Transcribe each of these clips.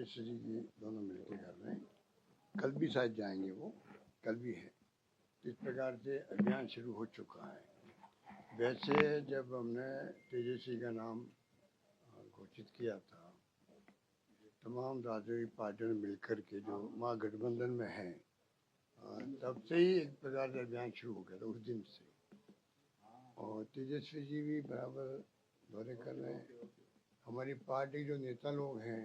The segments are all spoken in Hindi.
तेजस्वी जी दोनों मिलकर कर रहे हैं। कल भी शायद जाएंगे, वो कल भी है। इस प्रकार से अभियान शुरू हो चुका है। वैसे जब हमने तेजस्वी का नाम घोषित किया था, तमाम राजनीतिक पार्टियों ने मिलकर के जो महागठबंधन में हैं, तब से ही एक प्रकार से अभियान शुरू हो गया था उस दिन से। और तेजस्वी जी भी बराबर दौरे कर रहे हैं। हमारी पार्टी जो नेता लोग हैं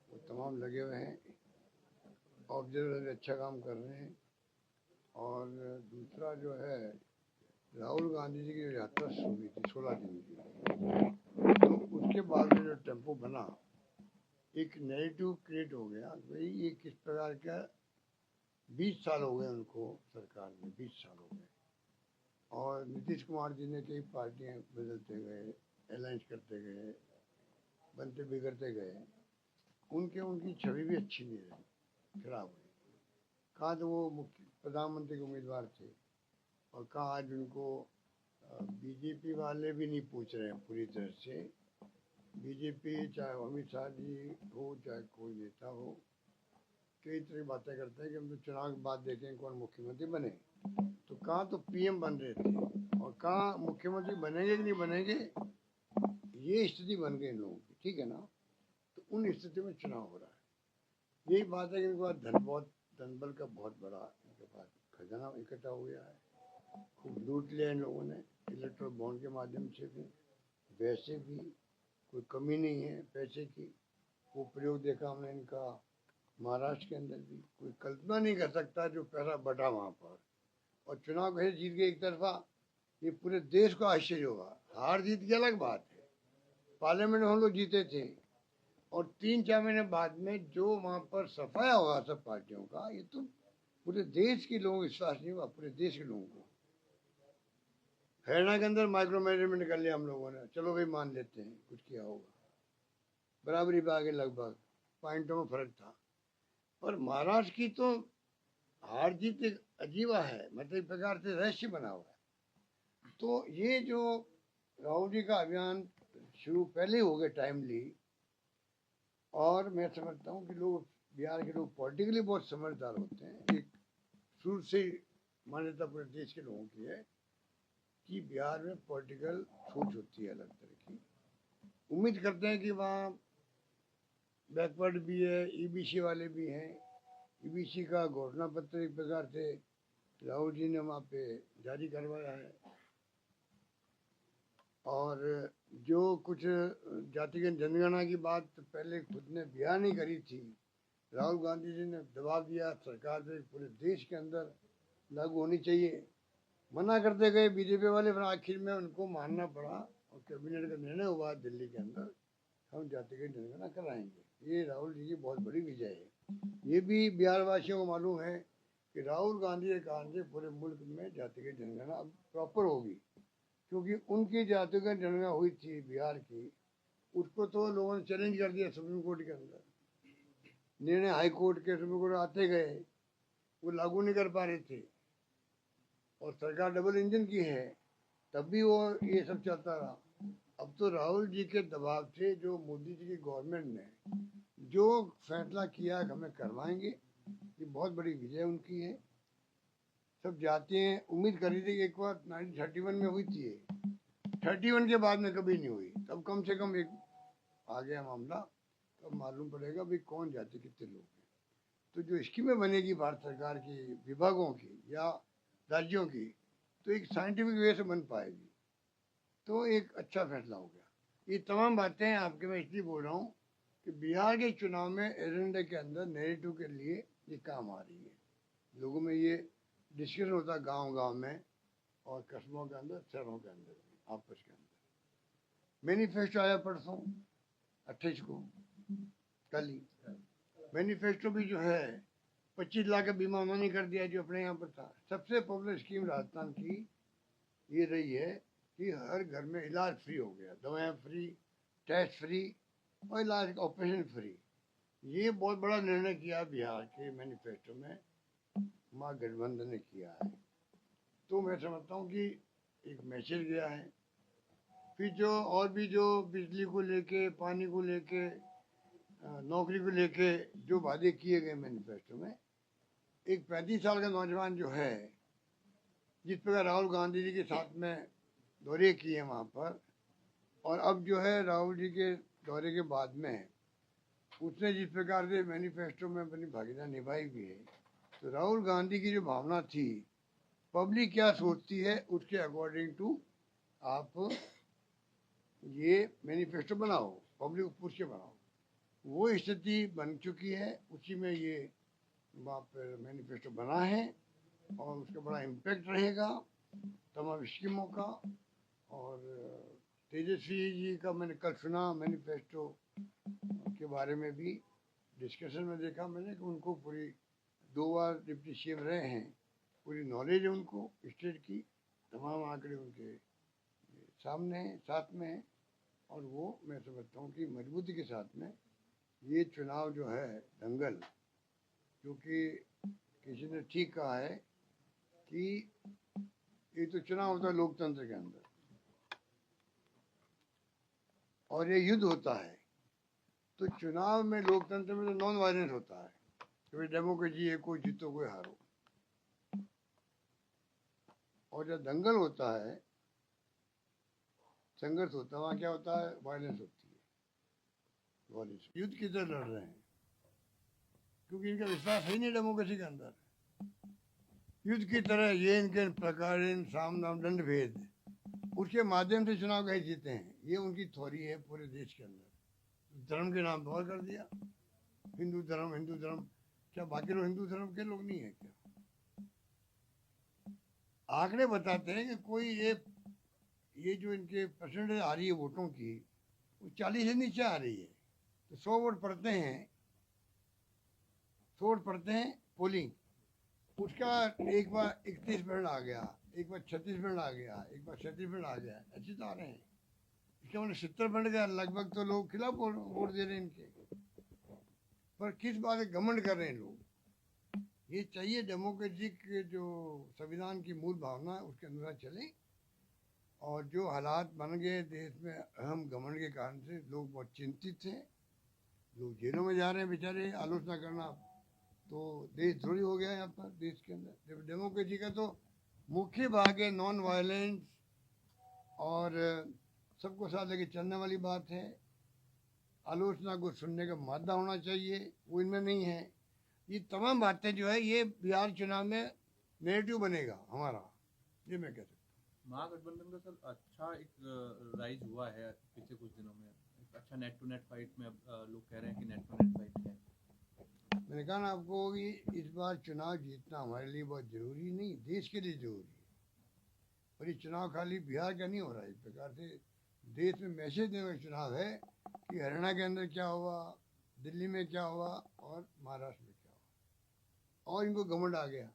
वो तमाम लगे हुए हैं, ऑब्जर्वर अच्छा काम कर रहे हैं। और दूसरा जो है, राहुल गांधी जी की जो यात्रा शुरू हुई थी 16 दिन की, तो उसके बाद में जो टेम्पो बना, एक नेगेटिव क्रिएट हो गया भाई ये किस प्रकार का। 20 साल हो गए उनको सरकार में, 20 साल हो गए। और नीतीश कुमार जी ने कई पार्टियां बदलते गए, अलायंस करते गए, बनते बिगड़ते गए। उनकी छवि भी अच्छी नहीं रही, खराब हुई। कहाँ तो वो मुख्य प्रधानमंत्री के उम्मीदवार थे, और कहाँ आज उनको बीजेपी वाले भी नहीं पूछ रहे हैं पूरी तरह से। बीजेपी चाहे अमित शाह जी हो चाहे कोई नेता हो, कई तरह की बातें करते हैं कि हम तो चुनाव के बाद देखें कौन मुख्यमंत्री बने। तो कहाँ तो पीएम बन रहे थे, और कहाँ मुख्यमंत्री बनेंगे कि नहीं बनेंगे, ये स्थिति बन गई इन लोगों की। ठीक है ना। तो उन स्थिति में चुनाव हो रहा है। यही बात है कि इनके पास धनबल का बहुत बड़ा इनके पास खजाना इकट्ठा हो गया है। खूब लूट लिया इन लोगों ने इलेक्ट्रल बॉन्ड के माध्यम से भी। वैसे भी कोई कमी नहीं है पैसे की। वो प्रयोग देखा हमने इनका महाराष्ट्र के अंदर भी। कोई कल्पना नहीं कर सकता जो पैसा बढ़ा वहाँ पर। और चुनाव कैसे जीत गए एक तरफा, ये पूरे देश को आश्चर्य होगा। हार जीत की अलग बात है, पार्लियामेंट में हम लोग जीते थे, और 3-4 महीने बाद में जो वहाँ पर सफाया हुआ सब पार्टियों का, ये तो पूरे देश के लोगों को विश्वास नहीं हुआ, पूरे देश के लोगों को। हरियाणा के अंदर माइक्रो मैनेजमेंट कर लिया हम लोगों ने, चलो भाई मान लेते हैं कुछ किया होगा, बराबरी पे आ गए, लगभग पॉइंटों में फर्क था। पर महाराष्ट्र की तो हार जीत एक अजीबा है, मतलब एक प्रकार से रहस्य बना हुआ है। तो ये जो राहुल जी का अभियान शुरू पहले हो गए टाइमली, और मैं समझता हूँ कि लोग बिहार के लोग पॉलिटिकली बहुत समझदार होते हैं। एक शुरू से मान्यता पूरे देश के लोगों की है कि बिहार में पॉलिटिकल सोच होती है अलग तरह की। उम्मीद करते हैं कि वहाँ बैकवर्ड भी है, ईबीसी वाले भी हैं। ईबीसी का घोषणा पत्र एक प्रकार से राहुल जी ने वहाँ पे जारी करवाया है। और जो कुछ जातिगत जनगणना की बात पहले खुद ने बयान नहीं करी थी, राहुल गांधी जी ने दबाव दिया सरकार पे पूरे देश के अंदर लागू होनी चाहिए। मना करते गए बीजेपी वाले, फिर आखिर में उनको मानना पड़ा और कैबिनेट का निर्णय हुआ दिल्ली के अंदर, हम जातिगत जनगणना कराएंगे। ये राहुल जी की बहुत बड़ी विजय है। ये भी बिहार वासियों को मालूम है कि राहुल गांधी के कारण से पूरे मुल्क में जातिगत जनगणना अब प्रॉपर होगी। क्योंकि उनकी जातिगत जनगणना हुई थी बिहार की, उसको तो लोगों ने चैलेंज कर दिया सुप्रीम कोर्ट के अंदर। निर्णय हाई कोर्ट के, सुप्रीम कोर्ट आते गए, वो लागू नहीं कर पा रहे थे। और सरकार डबल इंजन की है, तब भी वो ये सब चलता रहा। अब तो राहुल जी के दबाव से जो मोदी जी की गवर्नमेंट ने जो फैसला किया कि हमें करवाएंगे, ये बहुत बड़ी विजय उनकी है। सब जाते हैं, उम्मीद करी थी कि एक बार 1931 में हुई थी, 31 के बाद में कभी नहीं हुई। तब कम से कम एक आ गया मामला, तब मालूम पड़ेगा भाई कौन जाते कितने लोग हैं। तो जो स्कीमें बनेगी भारत सरकार की, विभागों की या राज्यों की, तो एक साइंटिफिक वे से बन पाएगी। तो एक अच्छा फैसला हो गया। ये तमाम बातें आपके मैं इसलिए बोल रहा हूँ कि बिहार के चुनाव में एजेंडे के अंदर नैरेटिव के लिए ये काम आ रही है। लोगों में ये डिस्कशन होता है गांव-गांव में और कस्बों के अंदर, शहरों के अंदर भी, आपस के अंदर। मैनिफेस्टो आया परसों 28 को, कल ही। मैनिफेस्टो भी जो है 25 लाख का बीमा उन्होंने कर दिया जो अपने यहाँ पर था। सबसे पॉपुलर स्कीम राजस्थान की ये रही है कि हर घर में इलाज फ्री हो गया, दवाएं फ्री, टेस्ट फ्री और इलाज का ऑपरेशन फ्री। ये बहुत बड़ा निर्णय किया बिहार के मैनिफेस्टो में, महागठबंधन ने किया है। तो मैं समझता हूँ कि एक मैसेज गया है। फिर जो और भी जो बिजली को लेके, पानी को लेके, नौकरी को लेके जो वादे किए गए मैनिफेस्टो में, एक 35 साल का नौजवान जो है, जिस प्रकार राहुल गांधी जी के साथ में दौरे किए वहाँ पर, और अब जो है राहुल जी के दौरे के बाद में उसने जिस प्रकार से मैनिफेस्टो में अपनी भागीदारी निभाई भी है, तो राहुल गांधी की जो भावना थी, पब्लिक क्या सोचती है उसके अकॉर्डिंग टू आप ये मैनिफेस्टो बनाओ, पब्लिक को पूछ के बनाओ। वो स्थिति बन चुकी है, उसी में ये वहाँ पर मैनिफेस्टो बना है और उसका बड़ा इम्पैक्ट रहेगा तमाम स्कीमों का। और तेजस्वी जी का मैंने कल सुना मैनिफेस्टो के बारे में भी डिस्कशन में देखा मैंने कि उनको पूरी 2 बार डिप्टी सीएम रहे हैं, पूरी नॉलेज है उनको स्टेट की, तमाम आंकड़े उनके सामने हैं, साथ में हैं। और वो मैं समझता हूँ कि मजबूती के साथ में ये चुनाव जो है दंगल, क्योंकि किसी ने ठीक कहा है कि ये तो चुनाव होता है लोकतंत्र के अंदर और ये युद्ध होता है, तो चुनाव में लोकतंत्र में तो नॉन वायलेंस होता है, क्योंकि डेमोक्रेसी है, कोई जीतो कोई हारो। और जब दंगल होता है, संघर्ष होता है, वहाँ क्या होता है, वायलेंस होती है, वायलेंस युद्ध की तरह लड़ रहे हैं, क्योंकि इनका विश्वास है नहीं डेमोक्रेसी के अंदर। युद्ध की तरह ये इनके प्रकार साम दाम दंड भेद उसके माध्यम से चुनाव कहीं जीते हैं, ये उनकी थ्योरी है पूरे देश के अंदर। धर्म के नाम पर कर दिया, हिंदू धर्म, क्या बाकी लोग हिंदू धर्म के लोग नहीं है क्या? आंकड़े बताते हैं कि कोई ये जो इनके परसेंटेज आ रही है वोटों की, वो 40 से नीचे आ रही है। तो 100 वोट पड़ते हैं पोलिंग, उसका एक बार 31% आ गया, एक बार 36% आ गया, एक बार 37% आ गया, ऐसे तो आ रहे हैं। इसका मतलब 70% का लगभग तो लोग खिलाफ वोट दे रहे हैं इनके। पर किस बात से घमंड कर रहे हैं लोग? ये चाहिए डेमोक्रेसी के जो संविधान की मूल भावना है उसके अनुसार चलें। और जो हालात बन गए देश में अहम घमंड के कारण से लोग बहुत चिंतित हैं, लोग जेलों में जा रहे हैं बेचारे। आलोचना करना तो देश थोड़ी हो गया यहाँ पर, देश के अंदर डेमोक्रेसी का तो मुख्य भाग है नॉन वायलेंस और सबको साथ लेके चलने वाली बात है। आलोचना को सुनने का मादा होना चाहिए, वो इनमें नहीं है। ये तमाम बातें जो है ये बिहार चुनाव में नेगेटिव बनेगा हमारा, ये मैं कह सकता हूँ। महागठबंधन का सर अच्छा एक राइज हुआ है पिछले कुछ दिनों में, एक अच्छा नेट टू नेट फाइट में अब लोग कह रहे हैं कि नेट टू नेट फाइट है। मैंने कहा ना आपको कि इस बार चुनाव जीतना हमारे लिए बहुत ज़रूरी नहीं, देश के लिए ज़रूरी है। और ये चुनाव खाली बिहार का नहीं हो रहा है, इस प्रकार से देश में मैसेज देने का चुनाव है कि हरियाणा के अंदर क्या हुआ, दिल्ली में क्या हुआ और महाराष्ट्र में क्या हुआ। और इनको घमंड आ गया,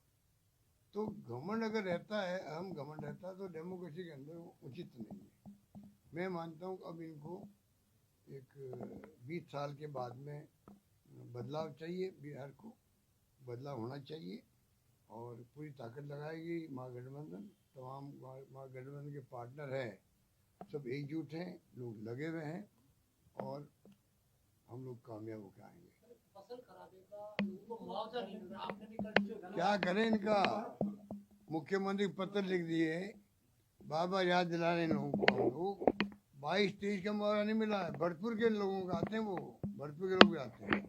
तो घमंड अगर रहता है, अहम घमंड रहता है, तो डेमोक्रेसी के अंदर वो उचित नहीं है। मैं मानता हूँ अब इनको एक 20 साल के बाद में बदलाव चाहिए, बिहार को बदलाव होना चाहिए और पूरी ताकत लगाएगी महागठबंधन। तमाम महागठबंधन के पार्टनर हैं, सब एकजुट हैं, लोग लगे हुए हैं और हम लोग कामयाब होकर आएंगे। फसल खराबे का लोगों को मुआवजा नहीं मिल रहा, आपने भी कल क्या करें, इनका मुख्यमंत्री पत्र लिख दिए, बार बार याद दिला रहे हैं लोगों को। हम लोग 22-23 का मुआवजा नहीं मिला है। भरतपुर के लोगों का आते हैं, वो भरतपुर के लोग भी आते हैं,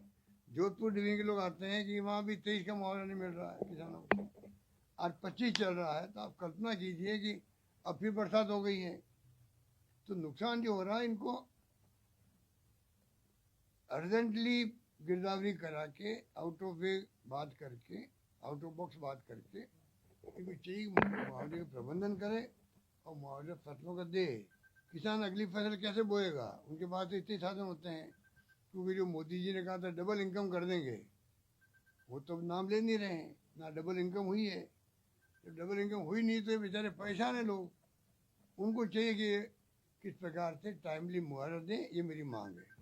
जोधपुर डिवीजन के लोग आते हैं कि वहाँ भी 23 का मुआवजा नहीं मिल रहा है किसानों को। आज 25 चल रहा है, तो आप कल्पना कीजिए कि अब फिर बरसात हो गई है, तो नुकसान जो हो रहा है इनको अर्जेंटली गिरदावरी करा के आउट ऑफ वे बात करके, आउट ऑफ बॉक्स बात करके इनको चाहिए मुआवजे का प्रबंधन करे और मुआवजा फसलों का दे। किसान अगली फसल कैसे बोएगा? उनके पास तो इतने साधन होते हैं, क्योंकि जो मोदी जी ने कहा था डबल इनकम कर देंगे, वो तो नाम ले नहीं रहे हैं, ना डबल इनकम हुई है। जब डबल इनकम हुई नहीं तो बेचारे परेशान हैं लोग। उनको चाहिए कि किस प्रकार से टाइमली मुआवजा दें, ये मेरी मांग है।